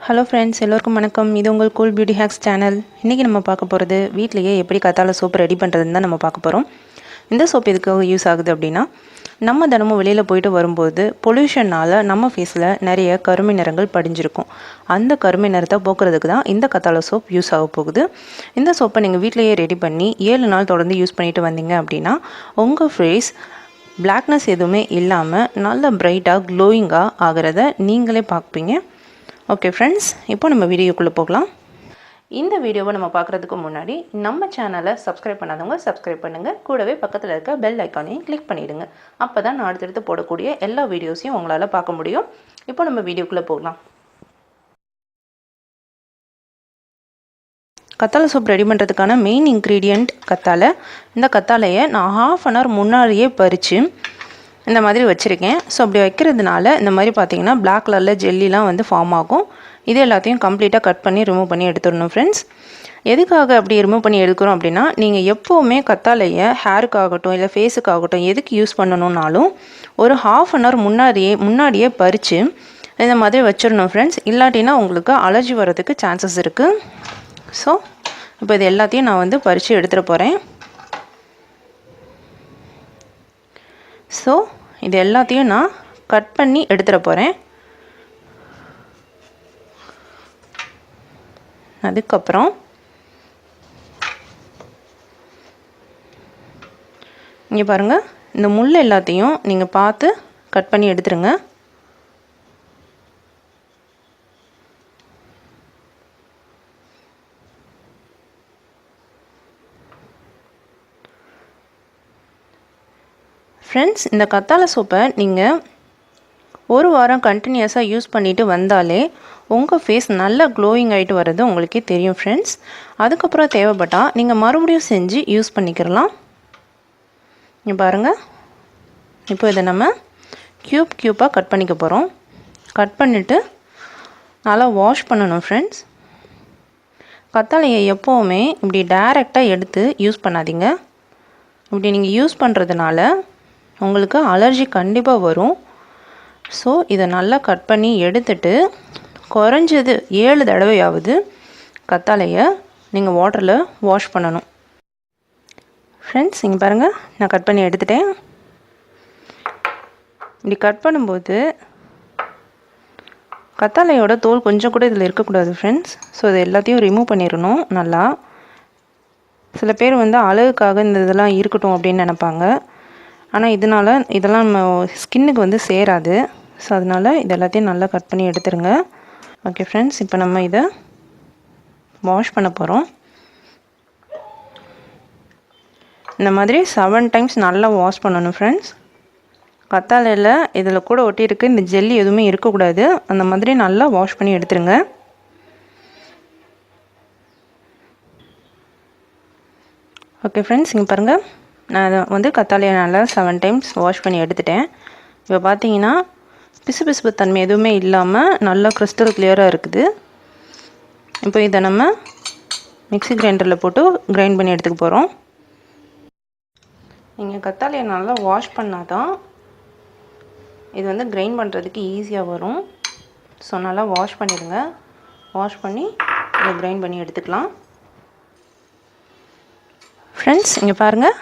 Hello friends, எல்லோருக்கும் வணக்கம். இது உங்கள் கூல் பியூட்டி ஹேக்ஸ் சேனல். இன்றைக்கி நம்ம பார்க்க போகிறது வீட்டிலையே எப்படி கத்தாழை சோப்பு ரெடி பண்ணுறதுன்னு தான் நம்ம பார்க்க போகிறோம். இந்த சோப்பு எதுக்காக யூஸ் ஆகுது அப்படின்னா, நம்ம தினமும் வெளியில் போயிட்டு வரும்போது பொல்யூஷனால் நம்ம ஃபேஸில் நிறைய கருமை நிறங்கள் படிஞ்சிருக்கும். அந்த கருமை நிறத்தை போக்குறதுக்கு தான் இந்த கத்தாழை சோப் யூஸ் ஆக போகுது. இந்த சோப்பை நீங்கள் வீட்டிலையே ரெடி பண்ணி 7 நாள் தொடர்ந்து யூஸ் பண்ணிட்டு வந்தீங்க அப்படின்னா உங்கள் ஃபேஸ் பிளாக்னஸ் எதுவுமே இல்லாமல் நல்ல பிரைட்டாக க்ளோயிங்காக ஆகிறத நீங்களே பார்ப்பீங்க. ஓகே ஃப்ரெண்ட்ஸ், இப்போ நம்ம வீடியோக்குள்ளே போகலாம். இந்த வீடியோவை நம்ம பார்க்குறதுக்கு முன்னாடி நம்ம சேனலை சப்ஸ்கிரைப் பண்ணாதவங்க சப்ஸ்கிரைப் பண்ணுங்கள். கூடவே பக்கத்தில் இருக்க பெல் ஐக்கானையும் கிளிக் பண்ணிவிடுங்க. அப்போ தான் நான் அடுத்தடுத்து போடக்கூடிய எல்லா வீடியோஸையும் உங்களால் பார்க்க முடியும். இப்போ நம்ம வீடியோக்குள்ளே போகலாம். கத்தாழை சோப் ரெடி பண்ணுறதுக்கான மெயின் இன்க்ரீடியண்ட் கத்தாழை. இந்த கத்தாழையை நான் 1/2 hour முன்னாடியே பறித்து இந்த மாதிரி வச்சுருக்கேன். ஸோ அப்படி வைக்கிறதுனால இந்த மாதிரி பார்த்தீங்கன்னா பிளாக் கலரில் ஜெல்லிலாம் வந்து ஃபார்ம் ஆகும். இது எல்லாத்தையும் கம்ப்ளீட்டாக கட் பண்ணி ரிமூவ் பண்ணி எடுத்துடணும் ஃப்ரெண்ட்ஸ். எதுக்காக அப்படி ரிமூவ் பண்ணி எடுக்கிறோம் அப்படின்னா, நீங்கள் எப்போவுமே கத்தாழையை ஹேருக்காகட்டும் இல்லை ஃபேஸுக்காகட்டும் எதுக்கு யூஸ் பண்ணணுன்னாலும் ஒரு 1/2 hour முன்னாடியே பறித்து இந்த மாதிரி வச்சிடணும் ஃப்ரெண்ட்ஸ். இல்லாட்டினா உங்களுக்கு அலர்ஜி வர்றதுக்கு சான்சஸ் இருக்குது. ஸோ இப்போ இது எல்லாத்தையும் நான் வந்து பறித்து எடுத்துகிட்டு போகிறேன். ஸோ இது எல்லாத்தையும் நான் கட் பண்ணி எடுத்துகிட்டு போகிறேன். அதுக்கப்புறம் இங்கே பாருங்கள், இந்த முள் எல்லாத்தையும் நீங்கள் பார்த்து கட் பண்ணி எடுத்துருங்க. ஃப்ரெண்ட்ஸ், இந்த கத்தாழை சோப்பை நீங்கள் 1 வாரம் கண்டினியூஸாக யூஸ் பண்ணிவிட்டு வந்தாலே உங்கள் ஃபேஸ் நல்லா க்ளோயிங் ஆகிட்டு வர்றது உங்களுக்கே தெரியும் ஃப்ரெண்ட்ஸ். அதுக்கப்புறம் தேவைப்பட்டால் நீங்கள் மறுபடியும் செஞ்சு யூஸ் பண்ணிக்கிறலாம். இங்கே பாருங்கள், இப்போ இதை நம்ம க்யூப்பாக கட் பண்ணிக்க போகிறோம். கட் பண்ணிவிட்டு நல்லா வாஷ் பண்ணணும் ஃப்ரெண்ட்ஸ். கத்தாழையை எப்போவுமே இப்படி டைரெக்டாக எடுத்து யூஸ் பண்ணாதீங்க. இப்படி நீங்கள் யூஸ் பண்ணுறதுனால உங்களுக்கு அலர்ஜி கண்டிப்பாக வரும். ஸோ இதை நல்லா கட் பண்ணி எடுத்துட்டு குறைஞ்சது 7 தடவையாவது கத்தாழையை நீங்கள் வாட்டரில் வாஷ் பண்ணணும் ஃப்ரெண்ட்ஸ். இங்கே பாருங்கள், நான் கட் பண்ணி எடுத்துட்டேன். இப்படி கட் பண்ணும்போது கத்தாழையோட தோல் கொஞ்சம் கூட இதில் இருக்கக்கூடாது ஃப்ரெண்ட்ஸ். ஸோ இது எல்லாத்தையும் ரிமூவ் பண்ணிடணும் நல்லா. சில பேர் வந்து அழகுக்காக இந்த இதெல்லாம் இருக்கட்டும் அப்படின்னு நினைப்பாங்க. ஆனால் இதெல்லாம் நம்ம ஸ்கின்னுக்கு வந்து சேராது. ஸோ அதனால் இது எல்லாத்தையும் நல்லா கட் பண்ணி எடுத்துருங்க. ஓகே ஃப்ரெண்ட்ஸ், இப்போ நம்ம இதை வாஷ் பண்ண போகிறோம். இந்த மாதிரி 7 times நல்லா வாஷ் பண்ணணும் ஃப்ரெண்ட்ஸ். கத்தாழையில் இதில் கூட ஒட்டியிருக்கு இந்த ஜெல்லி எதுவுமே இருக்கக்கூடாது. அந்த மாதிரி நல்லா வாஷ் பண்ணி எடுத்துருங்க. ஓகே ஃப்ரெண்ட்ஸ், இங்கே பாருங்கள், நான் அதை வந்து கத்தாழையை நல்லா 7 times வாஷ் பண்ணி எடுத்துட்டேன். இப்போ பார்த்தீங்கன்னா பிசு தன்மை எதுவுமே இல்லாமல் நல்லா கிறிஸ்டல் கிளியராக இருக்குது. இப்போ இதை நம்ம மிக்ஸி கிரைண்டரில் போட்டு கிரைண்ட் பண்ணி எடுத்துக்க போகிறோம். நீங்கள் கத்தாழையை நல்லா வாஷ் பண்ணால் தான் இது வந்து கிரைண்ட் பண்ணுறதுக்கு ஈஸியாக வரும். ஸோ நல்லா வாஷ் பண்ணிடுங்க. வாஷ் பண்ணி இதை கிரைண்ட் பண்ணி எடுத்துக்கலாம் ஃப்ரெண்ட்ஸ். இங்கே பாருங்கள்,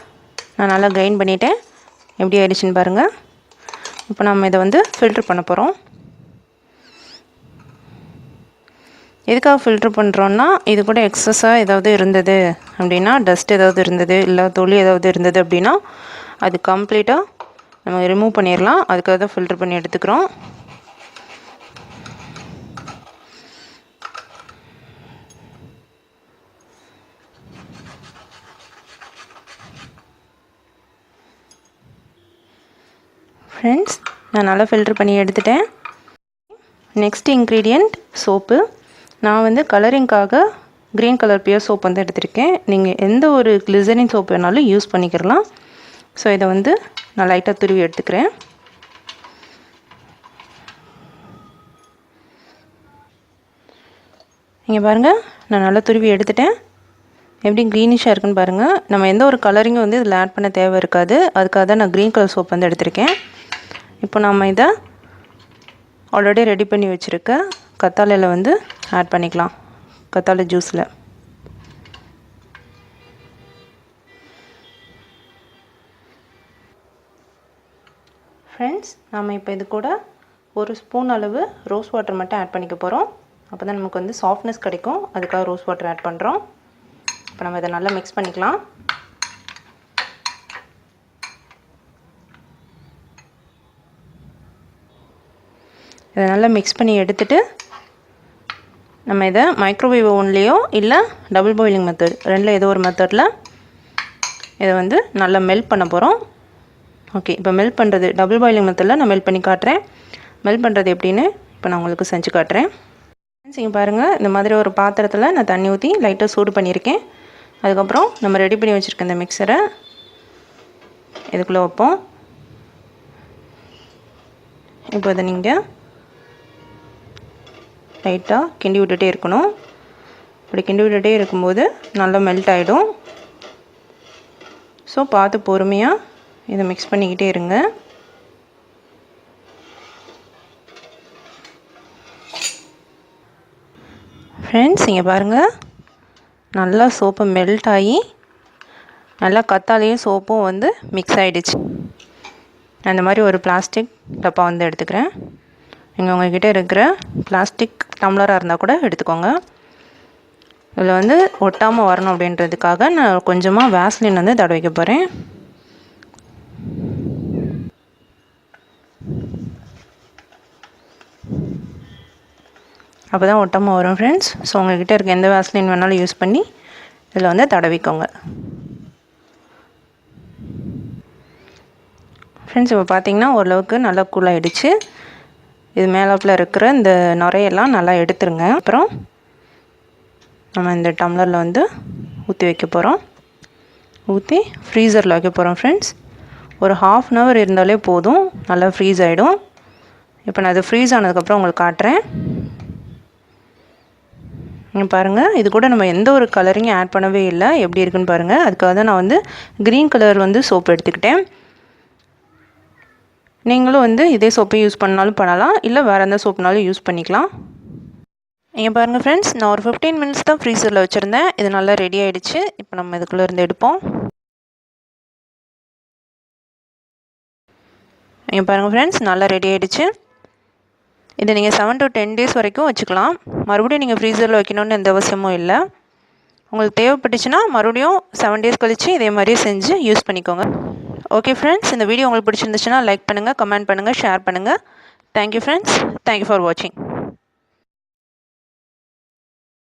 நான் நல்லா கிரைண்ட் பண்ணிவிட்டேன். எப்படி ஆயிடுச்சுன்னு பாருங்கள். இப்போ நம்ம இதை வந்து ஃபில்ட்ரு பண்ண போகிறோம். எதுக்காக ஃபில்ட்ரு பண்ணுறோன்னா, இது கூட எக்ஸஸாக ஏதாவது இருந்தது அப்படின்னா, டஸ்ட் ஏதாவது இருந்தது இல்லை தொலி ஏதாவது இருந்தது அப்படின்னா அது கம்ப்ளீட்டாக நம்ம ரிமூவ் பண்ணிடலாம். அதுக்காக தான் ஃபில்ட்ரு பண்ணி எடுத்துக்கிறோம். ஃப்ரெண்ட்ஸ், நான் நல்லா ஃபில்ட்ரு பண்ணி எடுத்துட்டேன். Next ingredient soap. நான் வந்து கலரிங்காக க்ரீன் கலர் பியர் சோப் வந்து எடுத்திருக்கேன். நீங்கள் எந்த ஒரு கிளிசரின் சோப் வேணாலும் யூஸ் பண்ணிக்கிறலாம். ஸோ இதை வந்து நான் லைட்டாக துருவி எடுத்துக்கிறேன். இங்கே பாருங்கள், நான் நல்லா துருவி எடுத்துட்டேன். எப்படி க்ரீனிஷாக இருக்குன்னு பாருங்கள். நம்ம எந்த ஒரு கலரிங்கும் வந்து இதில் ஆட் பண்ண தேவை இருக்காது. அதுக்காக தான் நான் க்ரீன் கலர் சோப் வந்து எடுத்திருக்கேன். இப்போ நம்ம இதை ஆல்ரெடி ரெடி பண்ணி வச்சுருக்க கத்தாழையில் வந்து ஆட் பண்ணிக்கலாம். கத்தாழை ஜூஸில் ஃப்ரெண்ட்ஸ், நம்ம இப்போ இது கூட 1 ஸ்பூன் அளவு ரோஸ் வாட்டர் மட்டும் ஆட் பண்ணிக்க போகிறோம். அப்போ தான் நமக்கு வந்து சாஃப்ட்னஸ் கிடைக்கும். அதுக்காக ரோஸ் வாட்டர் ஆட் பண்ணுறோம். இப்போ நம்ம இதை நல்லா மிக்ஸ் பண்ணிக்கலாம். இதை நல்லா மிக்ஸ் பண்ணி எடுத்துகிட்டு நம்ம இதை மைக்ரோவேவ் ஓவன்லேயோ இல்லை டபுள் பாயிலிங் மெத்தட் ரெண்டில் ஏதோ ஒரு மெத்தடில் இதை வந்து நல்லா மெல்ட் பண்ண போகிறோம். ஓகே, இப்போ மெல்ட் பண்ணுறது டபுள் பாயிலிங் மெத்தடில் நான் மெல்ட் பண்ணி காட்டுறேன். மெல்ட் பண்ணுறது எப்படின்னு இப்போ நான் உங்களுக்கு செஞ்சு காட்டுறேன். இங்கே பாருங்கள், இந்த மாதிரி ஒரு பாத்திரத்தில் நான் தண்ணி ஊற்றி லைட்டாக சூடு பண்ணியிருக்கேன். அதுக்கப்புறம் நம்ம ரெடி பண்ணி வச்சுருக்க இந்த மிக்சரை இதுக்குள்ளே வைப்போம். இப்போ இதை நீங்கள் லைட்டாக கிண்டி விட்டுட்டே இருக்கணும். இப்படி கிண்டி விட்டுட்டே இருக்கும்போது நல்லா மெல்ட் ஆகிடும். ஸோ பார்த்து பொறுமையாக இதை மிக்ஸ் பண்ணிக்கிட்டே இருங்க. ஃப்ரெண்ட்ஸ், இங்கே பாருங்கள், நல்லா சோப்பு மெல்ட் ஆகி நல்லா கத்தாழையும் சோப்பும் வந்து மிக்ஸ் ஆகிடுச்சு. அந்த மாதிரி ஒரு பிளாஸ்டிக் டப்பா வந்து எடுத்துக்கிறேன். நீங்கள் உங்கள்கிட்ட இருக்கிற பிளாஸ்டிக் டம்ளராக இருந்தால் கூட எடுத்துக்கோங்க. இதில் வந்து ஒட்டாமல் வரணும் அப்படின்றதுக்காக நான் கொஞ்சமாக வேஸ்லின் வந்து தடவிக்க போகிறேன். அப்போ தான் ஒட்டாமல் வரும் ஃப்ரெண்ட்ஸ். ஸோ உங்கள்கிட்ட இருக்க எந்த வேஸ்லின் வேணாலும் யூஸ் பண்ணி இதில் வந்து தடவிக்கோங்க. ஃப்ரெண்ட்ஸ், இப்போ பார்த்தீங்கன்னா ஓரளவுக்கு நல்லா கூல் ஆகிடுச்சு. இது மேலாப்பில் இருக்கிற இந்த நுரையெல்லாம் நல்லா எடுத்துருங்க. அப்புறம் நம்ம இந்த டம்ளரில் வந்து ஊற்றி வைக்க போகிறோம். ஊற்றி ஃப்ரீசரில் வைக்க போகிறோம் ஃப்ரெண்ட்ஸ். ஒரு 1/2 அன் ஹவர் இருந்தாலே போதும், நல்லா ஃப்ரீஸ் ஆகிடும். இப்போ நான் அது ஃப்ரீஸ் ஆனதுக்கப்புறம் உங்களுக்கு காட்டுறேன். இங்கே பாருங்கள், இது கூட நம்ம எந்த ஒரு கலரிங்கும் ஆட் பண்ணவே இல்லை. எப்படி இருக்குன்னு பாருங்கள். அதுக்காக தான் நான் வந்து க்ரீன் கலர் வந்து சோப்பு எடுத்துக்கிட்டேன். நீங்களும் வந்து இதே சோப்பை யூஸ் பண்ணாலும் பண்ணலாம், இல்லை வேறு எந்த சோப்புனாலும் யூஸ் பண்ணிக்கலாம். இங்கே பாருங்கள் ஃப்ரெண்ட்ஸ், நான் ஒரு 15 மினிட்ஸ் தான் ஃப்ரீசரில் வச்சுருந்தேன். இது நல்லா ரெடி ஆகிடுச்சு. இப்போ நம்ம இதுக்குள்ளே இருந்து எடுப்போம். இங்கே பாருங்கள் ஃப்ரெண்ட்ஸ், நல்லா ரெடி ஆகிடுச்சு. இதை நீங்கள் 7 to 10 டேஸ் வரைக்கும் வச்சுக்கலாம். மறுபடியும் நீங்கள் ஃப்ரீசரில் வைக்கணுன்னு எந்த அவசியமும் இல்லை. உங்களுக்கு தேவைப்பட்டுச்சுன்னா மறுபடியும் 7 டேஸ் கழித்து இதே மாதிரியே செஞ்சு யூஸ் பண்ணிக்கோங்க. ஓகே ஃப்ரெண்ட்ஸ், இந்த வீடியோ உங்களுக்கு பிடிச்சிருந்துச்சுன்னா லைக் பண்ணுங்கள், கமெண்ட் பண்ணுங்கள், ஷேர் பண்ணுங்கள். Thank you friends. தேங்க்யூ ஃபார் வாட்சிங்.